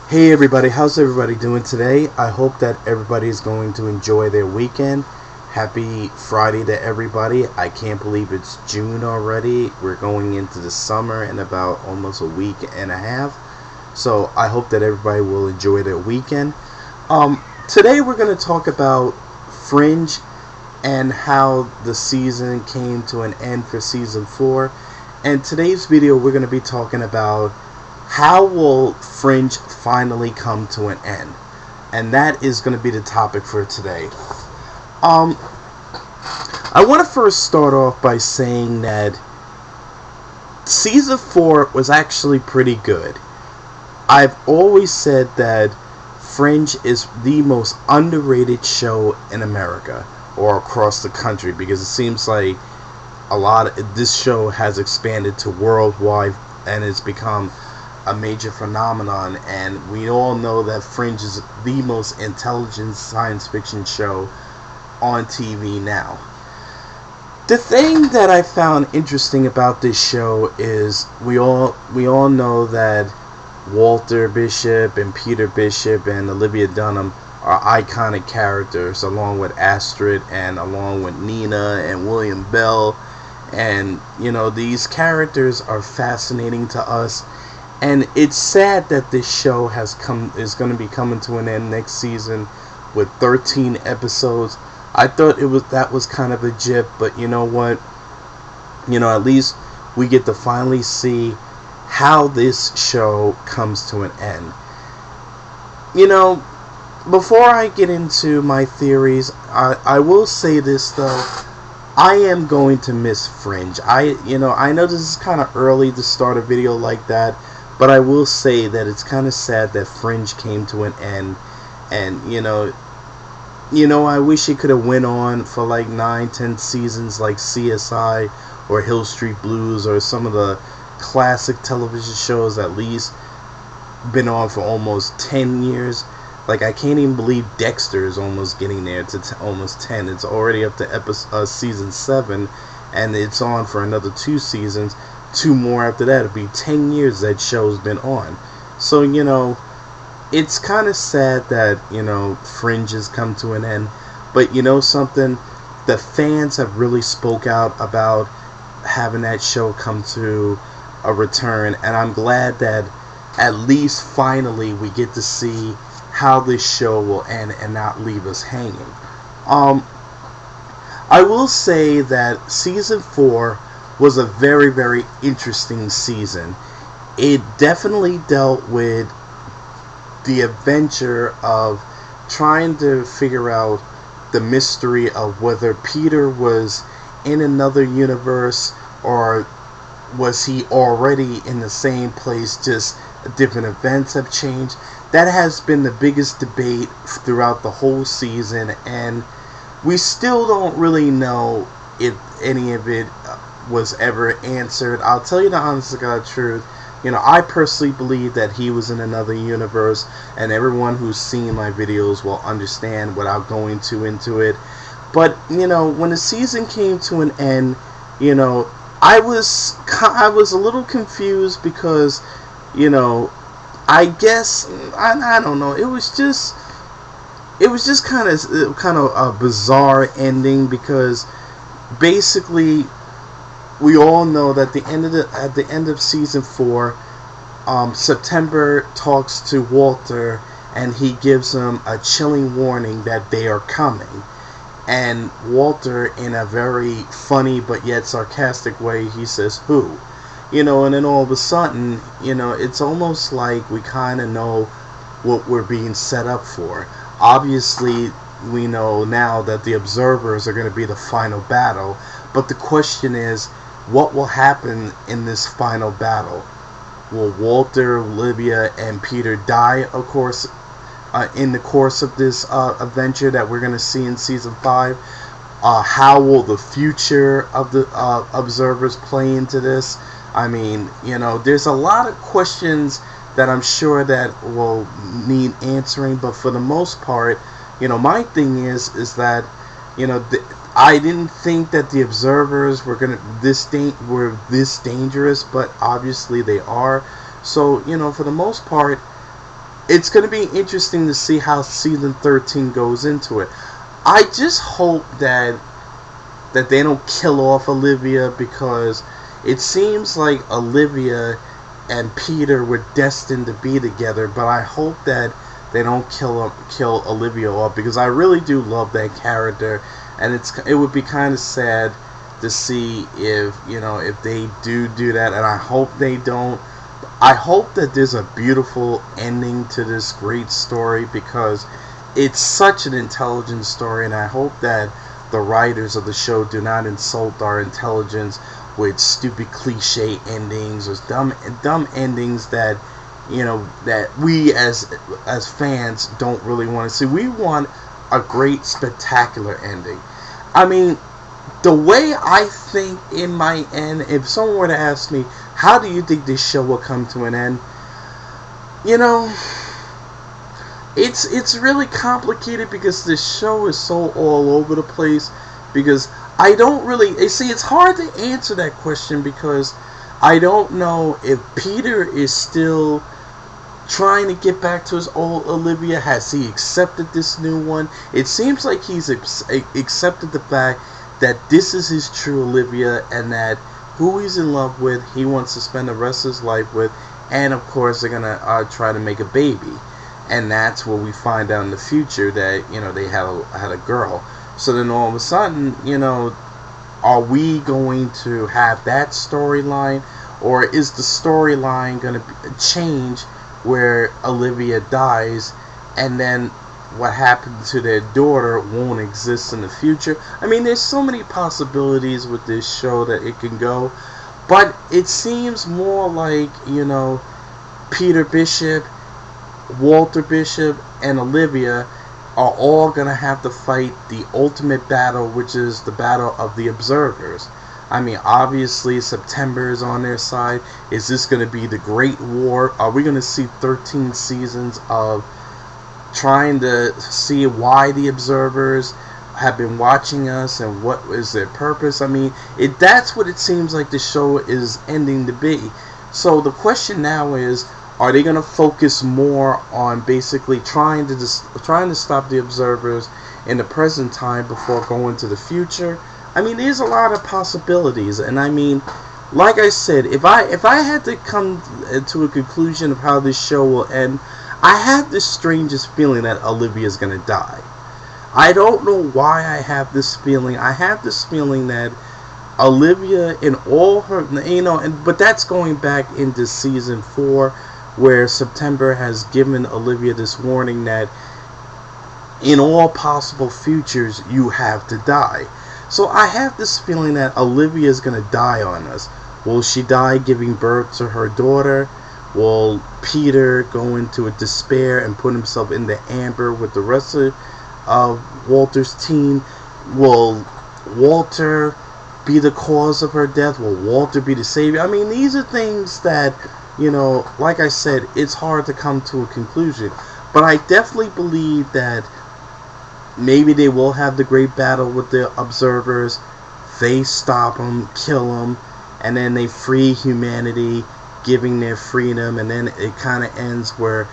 Hey everybody, how's everybody doing today? I hope that everybody is going to enjoy their weekend. Happy Friday to everybody. I can't believe it's June already. We're going into the summer in about almost a week and a half. So I hope that everybody will enjoy their weekend. Today we're going to talk about Fringe and how the season came to an end for season 4. And today's video we're going to be talking about how will Fringe finally come to an end? And that is going to be the topic for today. I want to first start off by saying that season 4 was actually pretty good. I've always said that Fringe is the most underrated show in America or across the country, because it seems like this show has expanded to worldwide and it's become a major phenomenon, and we all know that Fringe is the most intelligent science fiction show on TV now. The thing that I found interesting about this show is we all know that Walter Bishop and Peter Bishop and Olivia Dunham are iconic characters, along with Astrid and along with Nina and William Bell, and these characters are fascinating to us. And it's sad that this show is going to be coming to an end next season with 13 episodes. I thought that was kind of a jip, but you know what? At least we get to finally see how this show comes to an end. Before I get into my theories, I will say this though. I am going to miss Fringe. I know this is kind of early to start a video like that, but I will say that it's kind of sad that Fringe came to an end, and I wish it could have went on for like 9-10 seasons like CSI or Hill Street Blues or some of the classic television shows, at least been on for almost 10 years. Like, I can't even believe Dexter is almost getting there to almost 10. It's already up to season 7, and it's on for another 2 seasons. 2 more after that. It'll be 10 years that show's been on. So, it's kind of sad that, Fringe has come to an end. But something? The fans have really spoke out about having that show come to a return. And I'm glad that at least finally we get to see how this show will end and not leave us hanging. I will say that season 4 was a very, very interesting season. It definitely dealt with the adventure of trying to figure out the mystery of whether Peter was in another universe or was he already in the same place, just different events have changed. That has been the biggest debate throughout the whole season, and we still don't really know if any of it was ever answered. I'll tell you the honest to God truth. I personally believe that he was in another universe, and everyone who's seen my videos will understand without going too into it. But when the season came to an end, I was a little confused because I guess I don't know. It was just kind of a bizarre ending, because basically we all know that at the end of season 4, September talks to Walter and he gives him a chilling warning that they are coming. And Walter, in a very funny but yet sarcastic way, he says, "Who?" And then all of a sudden, it's almost like we kind of know what we're being set up for. Obviously, we know now that the observers are going to be the final battle, but the question is, what will happen in this final battle? Will Walter, Olivia, and Peter die, of course, in the course of this adventure that we're going to see in season 5? How will the future of the observers play into this? I mean, there's a lot of questions that I'm sure that will need answering, but for the most part, my thing is that, I didn't think that the observers were this dangerous, but obviously they are. So, for the most part, it's going to be interesting to see how season 13 goes into it. I just hope that they don't kill off Olivia, because it seems like Olivia and Peter were destined to be together, but I hope that they don't kill Olivia off, because I really do love that character, and it would be kind of sad to see if they do that, and I hope they don't. I hope that there's a beautiful ending to this great story, because it's such an intelligent story, and I hope that the writers of the show do not insult our intelligence with stupid cliche endings or dumb endings that that we as fans don't really want to see. We want a great, spectacular ending. I mean, the way I think it might end, if someone were to ask me, how do you think this show will come to an end? It's really complicated, because this show is so all over the place. Because I don't really see, it's hard to answer that question, because I don't know if Peter is still trying to get back to his old Olivia. Has he accepted this new one? It seems like he's accepted the fact that this is his true Olivia, and that who he's in love with, he wants to spend the rest of his life with, and of course they're gonna try to make a baby, and that's where we find out in the future that they had a girl. So then all of a sudden, are we going to have that storyline, or is the storyline going to change where Olivia dies, and then what happened to their daughter won't exist in the future? I mean, there's so many possibilities with this show that it can go, but it seems more like, Peter Bishop, Walter Bishop, and Olivia are all going to have to fight the ultimate battle, which is the battle of the observers. I mean, obviously September is on their side. Is this going to be the Great War? Are we going to see 13 seasons of trying to see why the observers have been watching us and what is their purpose? I mean, that's what it seems like the show is ending to be. So the question now is, are they going to focus more on basically trying to stop the observers in the present time before going to the future? I mean, there's a lot of possibilities, and I mean, like I said, if I had to come to a conclusion of how this show will end, I have the strangest feeling that Olivia's going to die. I don't know why I have this feeling. I have this feeling that Olivia, in all her, but that's going back into season 4, where September has given Olivia this warning that in all possible futures you have to die. So I have this feeling that Olivia is going to die on us. Will she die giving birth to her daughter? Will Peter go into a despair and put himself in the amber with the rest of Walter's team? Will Walter be the cause of her death? Will Walter be the savior? I mean, these are things that, like I said, it's hard to come to a conclusion. But I definitely believe that maybe they will have the great battle with the observers. They stop them, kill them, and then they free humanity, giving their freedom. And then it kind of ends where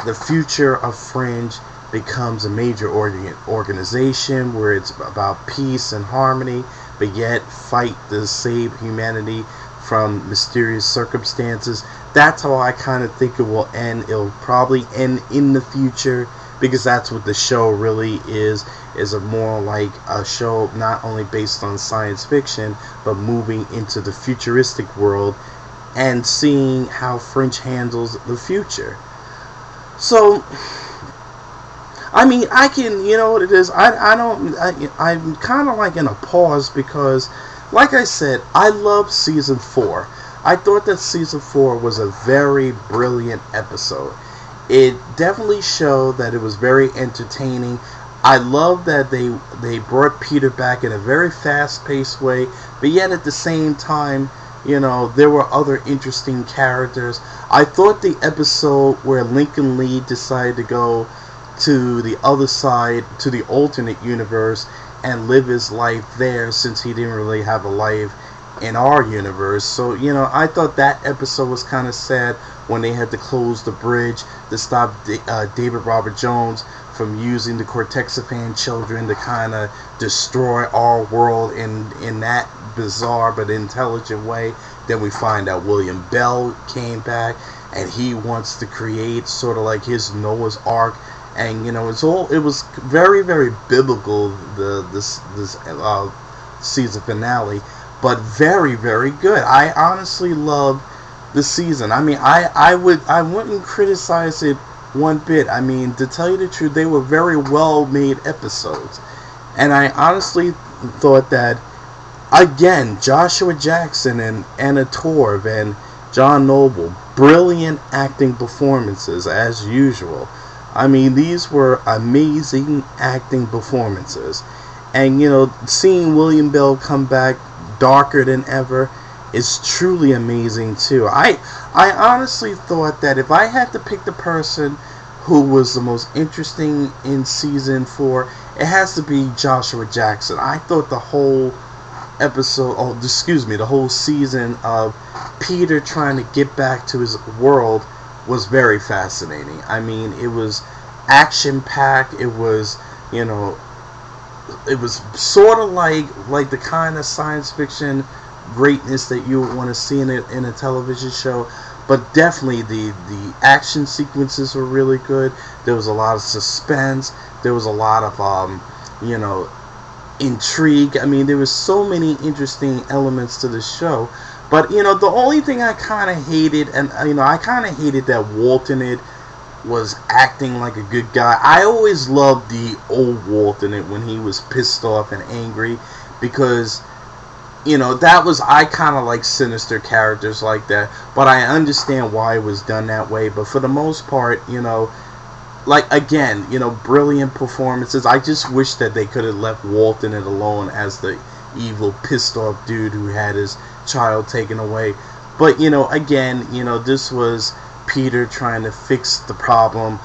the future of Fringe becomes a major organization where it's about peace and harmony, but yet fight to save humanity from mysterious circumstances. That's how I kind of think it will end. It'll probably end in the future, because that's what the show really is a more like a show not only based on science fiction, but moving into the futuristic world and seeing how Fringe handles the future. So, I mean, I can, what it is, I'm kind of like in a pause, because, like I said, I love season 4. I thought that season 4 was a very brilliant episode. It definitely showed that it was very entertaining. I love that they brought Peter back in a very fast-paced way, but yet at the same time, there were other interesting characters. I thought the episode where Lincoln Lee decided to go to the other side, to the alternate universe, and live his life there, since he didn't really have a life in our universe. So, I thought that episode was kind of sad when they had to close the bridge to stop David Robert Jones from using the Cortexiphan children to kind of destroy our world in that bizarre but intelligent way. Then we find out William Bell came back and he wants to create sort of like his Noah's Ark. And it was very, very biblical, this season finale, but very, very good. I honestly love the season. I mean, I wouldn't criticize it one bit. I mean, to tell you the truth, they were very well made episodes, and I honestly thought that, again, Joshua Jackson and Anna Torv and John Noble, brilliant acting performances as usual. I mean, these were amazing acting performances. And, seeing William Bell come back darker than ever is truly amazing, too. I honestly thought that if I had to pick the person who was the most interesting in season 4, it has to be Joshua Jackson. I thought the whole the whole season of Peter trying to get back to his world was very fascinating. I mean, it was action-packed. It was, it was sort of like the kind of science fiction greatness that you would want to see in a television show. But definitely the action sequences were really good. There was a lot of suspense. There was a lot of intrigue. I mean, there was so many interesting elements to the show. But, the only thing I kind of hated, and, I kind of hated that Walton was acting like a good guy. I always loved the old Walton when he was pissed off and angry, because, I kind of like sinister characters like that. But I understand why it was done that way. But for the most part, brilliant performances. I just wish that they could have left Walton alone as the evil, pissed off dude who had his child taken away. But this was Peter trying to fix the problem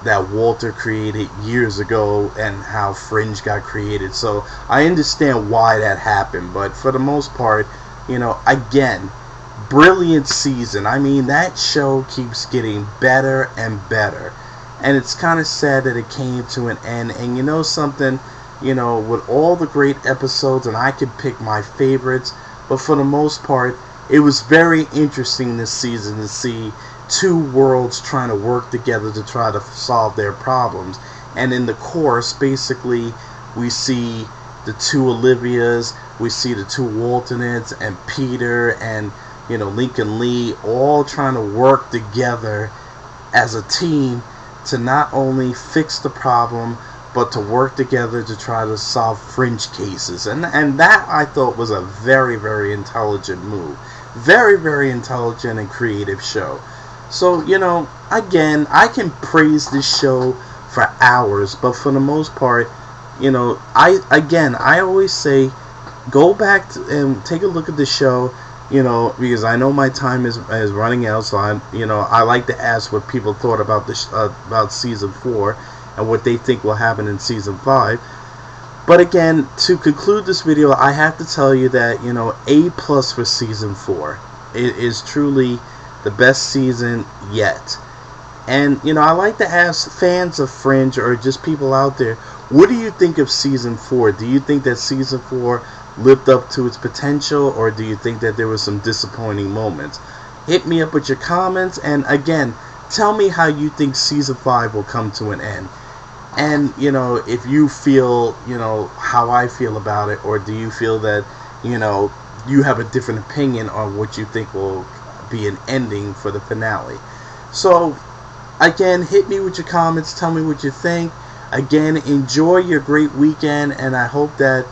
that Walter created years ago, and how Fringe got created. So I understand why that happened, but for the most part, again, brilliant season. I mean, that show keeps getting better and better, and it's kind of sad that it came to an end. And something, with all the great episodes, and I could pick my favorites, but for the most part, it was very interesting this season to see two worlds trying to work together to try to solve their problems. And in the course, basically, we see the two Olivias, we see the two Waltonettes, and Peter and Lincoln Lee all trying to work together as a team to not only fix the problem, but to work together to try to solve Fringe cases. And that, I thought, was a very, very intelligent move. Very, very intelligent and creative show. So, again, I can praise this show for hours, but for the most part, I always say, go back and take a look at the show, because I know my time is running out. So I like to ask what people thought about this about season 4 and what they think will happen in season 5. But again, to conclude this video, I have to tell you that A+ for season 4. It is truly the best season yet. And I like to ask fans of Fringe, or just people out there, what do you think of season 4? Do you think that season 4 lived up to its potential, or do you think that there were some disappointing moments? Hit me up with your comments, and again, tell me how you think season 5 will come to an end. And if you feel how I feel about it, or do you feel that you have a different opinion on what you think will be an ending for the finale. So again, hit me with your comments, tell me what you think. Again, enjoy your great weekend, and I hope that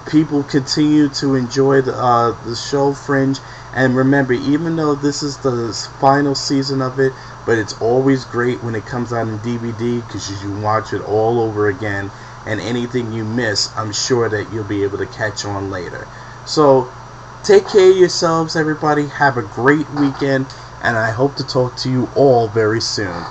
people continue to enjoy the show Fringe. And remember, even though this is the final season of it, but it's always great when it comes out in DVD, because you can watch it all over again, and anything you miss, I'm sure that you'll be able to catch on later. So take care of yourselves, everybody. Have a great weekend, and I hope to talk to you all very soon.